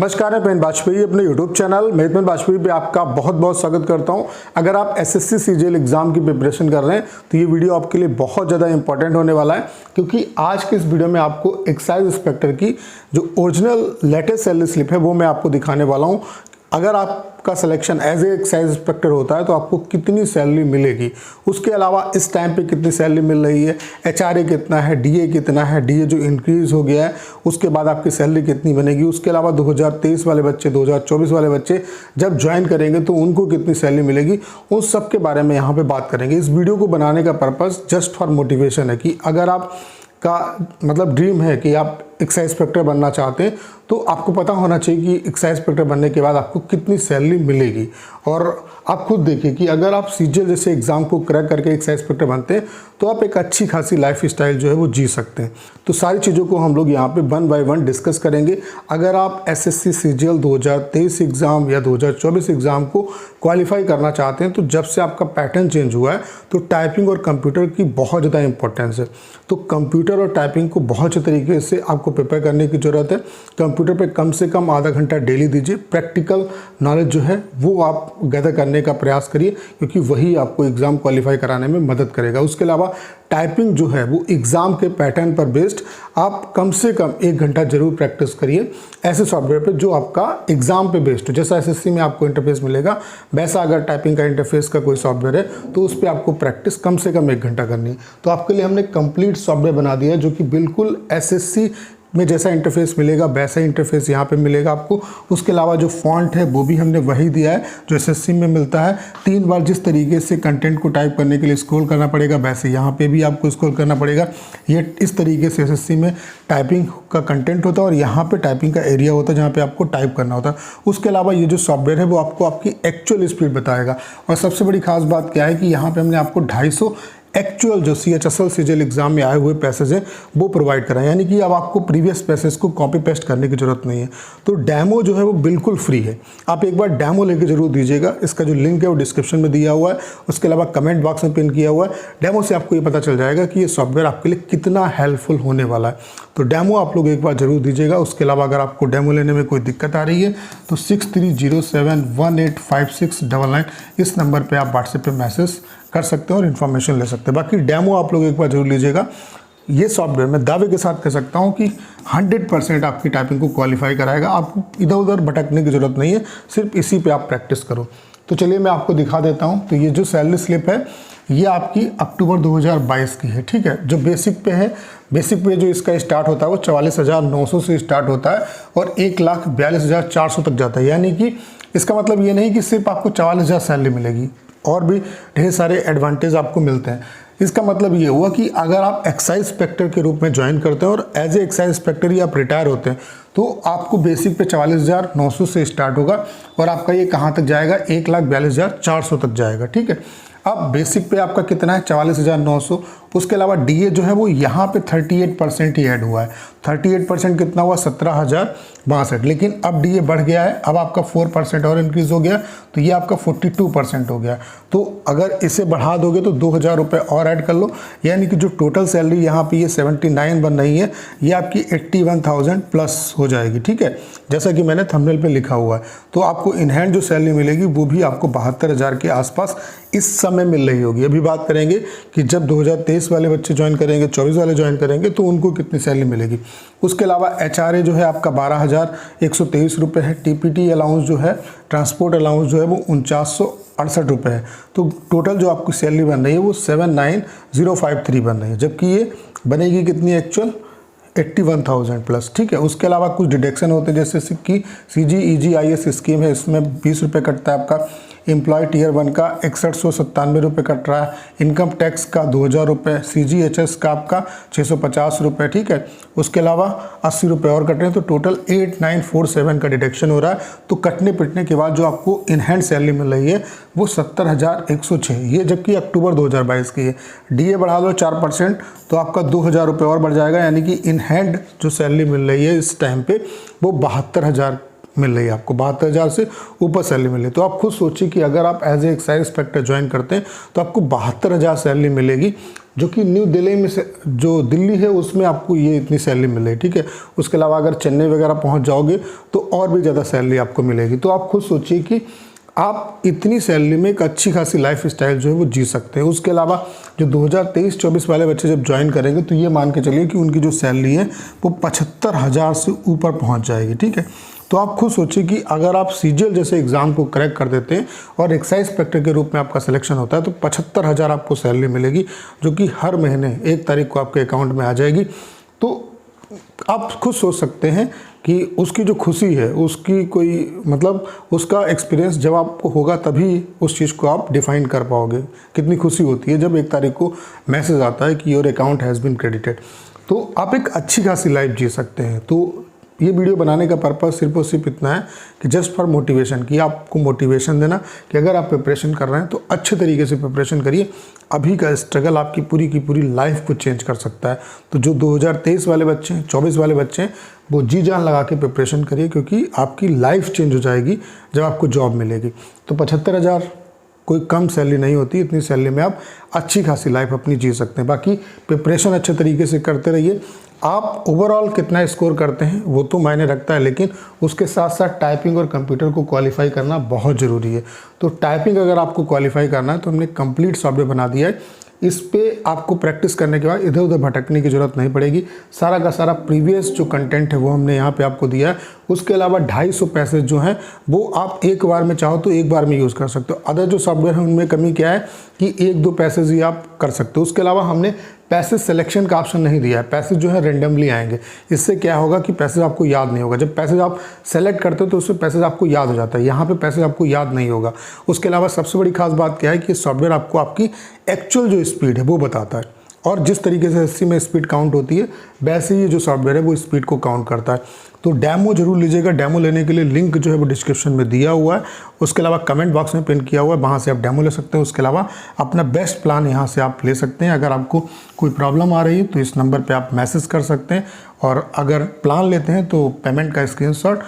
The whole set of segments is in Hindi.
नमस्कार, मैं पेन बाजपेयी अपने यूट्यूब चैनल मेहतमन बाजपेयी पे आपका बहुत बहुत स्वागत करता हूं। अगर आप एसएससी सीजीएल एग्जाम की प्रिपरेशन कर रहे हैं तो ये वीडियो आपके लिए बहुत ज़्यादा इंपॉर्टेंट होने वाला है, क्योंकि आज के इस वीडियो में आपको एक्साइज इंस्पेक्टर की जो ओरिजिनल लेटेस्ट सैलरी स्लिप है वो मैं आपको दिखाने वाला हूँ। अगर आपका selection as a excise inspector होता है तो आपको कितनी सैलरी मिलेगी, उसके अलावा इस टाइम पे कितनी सैलरी मिल रही है, एचआरए कितना है, डीए कितना है, डीए जो इंक्रीज हो गया है उसके बाद आपकी सैलरी कितनी बनेगी, उसके अलावा 2023 वाले बच्चे 2024 वाले बच्चे जब ज्वाइन करेंगे तो उनको कितनी सैलरी मिलेगी, उन सब के बारे में यहाँ पर बात करेंगे। इस वीडियो को बनाने का पर्पज़ जस्ट फॉर मोटिवेशन है कि अगर आप का मतलब ड्रीम है कि आप एक्साइज इंस्पेक्टर बनना चाहते हैं तो आपको पता होना चाहिए कि एक्साइज इंस्पेक्टर बनने के बाद आपको कितनी सैलरी मिलेगी। और आप खुद देखिए कि अगर आप सीजीएल जैसे एग्ज़ाम को क्रैक करके एक्साइज इंस्पेक्टर बनते हैं तो आप एक अच्छी खासी लाइफ स्टाइल जो है वो जी सकते हैं। तो सारी चीज़ों को हम लोग यहाँ पे वन बाय वन डिस्कस करेंगे। अगर आप एसएससी सीजीएल 2023 एग्ज़ाम या 2024 एग्ज़ाम को क्वालिफाई करना चाहते हैं तो जब से आपका पैटर्न चेंज हुआ है तो टाइपिंग और कंप्यूटर की बहुत ज़्यादा इंपॉर्टेंस है। तो कंप्यूटर और टाइपिंग को बहुत अच्छे तरीके से आपको प्रिपेयर करने की ज़रूरत है। कंप्यूटर पे कम से कम आधा घंटा डेली दीजिए। प्रैक्टिकल नॉलेज जो है वो आप गैदर करने का प्रयास करिए, क्योंकि वही आपको एग्ज़ाम क्वालिफाई कराने में मदद करेगा। उसके अलावा टाइपिंग जो है वो एग्ज़ाम के पैटर्न पर बेस्ड आप कम से कम 1 घंटा जरूर प्रैक्टिस करिए ऐसे सॉफ्टवेयर पे जो आपका एग्ज़ाम पे बेस्ड हो। जैसा एसएससी में आपको इंटरफेस मिलेगा वैसा अगर टाइपिंग का इंटरफेस का कोई सॉफ्टवेयर है तो उस पर आपको प्रैक्टिस कम से कम 1 घंटा करनी है। तो आपके लिए हमने कंप्लीट सॉफ्टवेयर बना दिया है जो कि बिल्कुल एसएससी में जैसा इंटरफेस मिलेगा वैसा इंटरफेस यहाँ पे मिलेगा आपको। उसके अलावा जो फॉन्ट है वो भी हमने वही दिया है जो एसएससी में मिलता है। 3 बार जिस तरीके से कंटेंट को टाइप करने के लिए स्क्रॉल करना पड़ेगा वैसे यहाँ पे भी आपको स्क्रॉल करना पड़ेगा। ये इस तरीके से एसएससी में टाइपिंग का कंटेंट होता है और यहाँ पे टाइपिंग का एरिया होता है जहाँ पे आपको टाइप करना होता है। उसके अलावा ये जो सॉफ्टवेयर है वो आपको आपकी एक्चुअल स्पीड बताएगा। और सबसे बड़ी खास बात क्या है कि यहाँ पे हमने आपको 250 एक्चुअल जो सीएचएसएल सीजीएल एग्जाम में आए हुए पैसेज हैं वो प्रोवाइड कराएं, यानी कि अब आपको प्रीवियस पैसेज को कॉपी पेस्ट करने की जरूरत नहीं है। तो डेमो जो है वो बिल्कुल फ्री है। आप एक बार डेमो लेके जरूर दीजिएगा। इसका जो लिंक है वो डिस्क्रिप्शन में दिया हुआ है, उसके अलावा कमेंट बॉक्स में पिन किया हुआ है। डेमो से आपको ये पता चल जाएगा कि ये सॉफ्टवेयर आपके लिए कितना हेल्पफुल होने वाला है। तो डेमो आप लोग एक बार जरूर दीजिएगा। उसके अलावा अगर आपको डेमो लेने में कोई दिक्कत आ रही है तो 6307185699 इस नंबर पर आप व्हाट्सएप पर मैसेज कर सकते हैं और इन्फॉर्मेशन ले सकते हैं। बाकी डेमो आप लोग एक बार जरूर लीजिएगा। ये सॉफ्टवेयर मैं दावे के साथ कह सकता हूँ कि 100% आपकी टाइपिंग को क्वालिफाई कराएगा। आपको इधर उधर भटकने की ज़रूरत नहीं है, सिर्फ इसी पे आप प्रैक्टिस करो। तो चलिए मैं आपको दिखा देता हूँ। तो ये जो सैलरी स्लिप है ये आपकी अक्टूबर 2022 की है, ठीक है। जो बेसिक पे है, बेसिक पे जो इसका स्टार्ट होता है वो 44,900 से स्टार्ट होता है और 1,42,400 तक जाता है। यानी कि इसका मतलब ये नहीं कि सिर्फ आपको 44,000 सैलरी मिलेगी, और भी ढेर सारे एडवांटेज आपको मिलते हैं। इसका मतलब ये हुआ कि अगर आप एक्साइज इंस्पेक्टर के रूप में ज्वाइन करते हैं और एज ए एक्साइज इंस्पेक्टर ही आप रिटायर होते हैं तो आपको बेसिक पे 44,900 से स्टार्ट होगा और आपका ये कहाँ तक जाएगा, 1,42,400 तक जाएगा, ठीक है। अब बेसिक पे आपका कितना है, 44,900। उसके अलावा डीए जो है वो यहाँ पे 38% ही ऐड हुआ है। 38% कितना हुआ, 17,062। लेकिन अब डीए बढ़ गया है, अब आपका 4% और इंक्रीज हो गया तो ये आपका 42% हो गया। तो अगर इसे बढ़ा दोगे तो 2,000 रुपये और ऐड कर लो, यानी कि जो टोटल सैलरी यहाँ पे ये 79 बन रही है ये आपकी 81,000 प्लस हो जाएगी, ठीक है, जैसा कि मैंने थंबनेल पे लिखा हुआ है। तो आपको इन हैंड जो सैलरी मिलेगी वो भी आपको 72,000 के आसपास इस समय मिल रही होगी। अभी बात करेंगे कि जब 2023 वाले बच्चे ज्वाइन करेंगे, 24 वाले ज्वाइन करेंगे तो उनको कितनी सैलरी मिलेगी। उसके अलावा एचआरए जो है आपका 12,123 रुपये है। टीपीटी अलाउंस जो है, ट्रांसपोर्ट अलाउंस जो है वो 4968 रुपये है। तो टोटल जो आपकी सैलरी बन रही है वो 79,053 बन रही है, जबकि ये बनेगी कितनी एक्चुअल, 81,000 प्लस, ठीक है। उसके अलावा कुछ डिडक्शन होते हैं जैसे कि CGEGIS स्कीम है, इसमें 20 रुपये कटता है आपका। एम्प्लॉय टीयर 1 का 6197 रुपये कट रहा है। इनकम टैक्स का 2,000 रुपये। CGHS का आपका 650 रुपये, ठीक है। उसके अलावा 80 रुपये और कट रहे हैं तो टोटल 8947 का डिडक्शन हो रहा है। तो कटने पिटने के बाद जो आपको इन हैंड सैलरी मिल रही है वो 70,106, ये जबकि अक्टूबर 2022 की है। डीए बढ़ा लो 4% तो आपका 2,000 रुपये और बढ़ जाएगा, यानी कि इन हैंड जो सैलरी मिल रही है इस टाइम पे वो 72,000 मिल रही है आपको, 72,000 से ऊपर सैलरी मिल रही है। तो आप खुद सोचिए कि अगर आप as a excise inspector join करते हैं तो आपको 72,000 सैलरी मिलेगी जो कि न्यू दिल्ली में से जो दिल्ली है उसमें आपको ये इतनी सैलरी मिले, ठीक है। उसके अलावा अगर चेन्नई वगैरह पहुंच जाओगे तो और भी ज़्यादा सैलरी आपको मिलेगी। तो आप खुद सोचिए कि आप इतनी सैलरी में एक अच्छी खासी लाइफ स्टाइल जो है वो जी सकते हैं। उसके अलावा जो 2023-24 वाले बच्चे जब ज्वाइन करेंगे तो ये मान के चलिए कि उनकी जो सैलरी है वो 75,000 से ऊपर पहुंच जाएगी, ठीक है। तो आप खुद सोचिए कि अगर आप सीजीएल जैसे एग्ज़ाम को क्रैक कर देते हैं और एक्साइज इंस्पेक्टर के रूप में आपका सिलेक्शन होता है तो 75,000 आपको सैलरी मिलेगी, जो कि हर महीने 1 तारीख को आपके अकाउंट में आ जाएगी। तो आप खुद सोच सकते हैं कि उसकी जो खुशी है, उसकी कोई मतलब उसका एक्सपीरियंस जब आपको होगा तभी उस चीज़ को आप डिफाइन कर पाओगे। कितनी खुशी होती है जब 1 तारीख को मैसेज आता है कि your account has been credited. तो आप एक अच्छी खासी लाइफ जी सकते हैं। तो ये वीडियो बनाने का पर्पज़ सिर्फ और सिर्फ इतना है कि जस्ट फॉर मोटिवेशन, कि आपको मोटिवेशन देना कि अगर आप प्रिपरेशन कर रहे हैं तो अच्छे तरीके से प्रिपरेशन करिए। अभी का स्ट्रगल आपकी पूरी की पूरी लाइफ को चेंज कर सकता है। तो जो 2023 वाले बच्चे हैं, 24 वाले बच्चे हैं, वो जी जान लगा के प्रिपरेशन करिए, क्योंकि आपकी लाइफ चेंज हो जाएगी जब आपको जॉब मिलेगी। तो 75,000 कोई कम सैलरी नहीं होती, इतनी सैलरी में आप अच्छी खासी लाइफ अपनी जी सकते हैं। बाकी प्रिपरेशन अच्छे तरीके से करते रहिए। आप ओवरऑल कितना स्कोर करते हैं वो तो मायने रखता है, लेकिन उसके साथ साथ टाइपिंग और कंप्यूटर को क्वालिफाई करना बहुत ज़रूरी है। तो टाइपिंग अगर आपको क्वालिफाई करना है तो हमने कंप्लीट सॉफ्टवेयर बना दिया है। इस पे आपको प्रैक्टिस करने के बाद इधर उधर भटकने की ज़रूरत नहीं पड़ेगी। सारा का सारा प्रीवियस जो कंटेंट है वो हमने यहाँ पे आपको दिया है। उसके अलावा 250 पैसेज जो हैं वो आप एक बार में चाहो तो एक बार में यूज़ कर सकते हो। अदर जो सॉफ्टवेयर है उनमें कमी क्या है कि 1-2 पैसेज ही आप कर सकते हो। उसके अलावा हमने पैसेज सिलेक्शन का ऑप्शन नहीं दिया है। पैसेज जो है रेंडमली आएंगे। इससे क्या होगा कि पैसेज आपको याद नहीं होगा। जब पैसेज आप सेलेक्ट करते हो तो उससे पैसेज आपको याद हो जाता है, यहाँ पे पैसेज आपको याद नहीं होगा। उसके अलावा सबसे बड़ी खास बात क्या है कि सॉफ्टवेयर आपको आपकी एक्चुअल जो स्पीड है वो बताता है, और जिस तरीके से 80 में स्पीड काउंट होती है वैसे ही जो सॉफ्टवेयर है वो स्पीड को काउंट करता है। तो डेमो जरूर लीजिएगा। डेमो लेने के लिए लिंक जो है वो डिस्क्रिप्शन में दिया हुआ है। उसके अलावा कमेंट बॉक्स में पिन किया हुआ है, वहाँ से आप डेमो ले सकते हैं। उसके अलावा अपना बेस्ट प्लान यहाँ से आप ले सकते हैं। अगर आपको कोई प्रॉब्लम आ रही है तो इस नंबर पर आप मैसेज कर सकते हैं, और अगर प्लान लेते हैं तो पेमेंट का स्क्रीनशॉट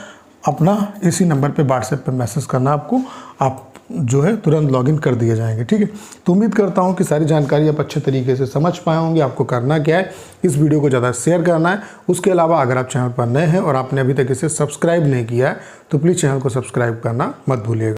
अपना इसी नंबर पे व्हाट्सएप पे मैसेज करना, आपको आप जो है तुरंत लॉगिन कर दिए जाएंगे, ठीक है। तो उम्मीद करता हूँ कि सारी जानकारी आप अच्छे तरीके से समझ पाए होंगे। आपको करना क्या है, इस वीडियो को ज़्यादा शेयर करना है। उसके अलावा अगर आप चैनल पर नए हैं और आपने अभी तक इसे सब्सक्राइब नहीं किया है तो प्लीज़ चैनल को सब्सक्राइब करना मत भूलिएगा।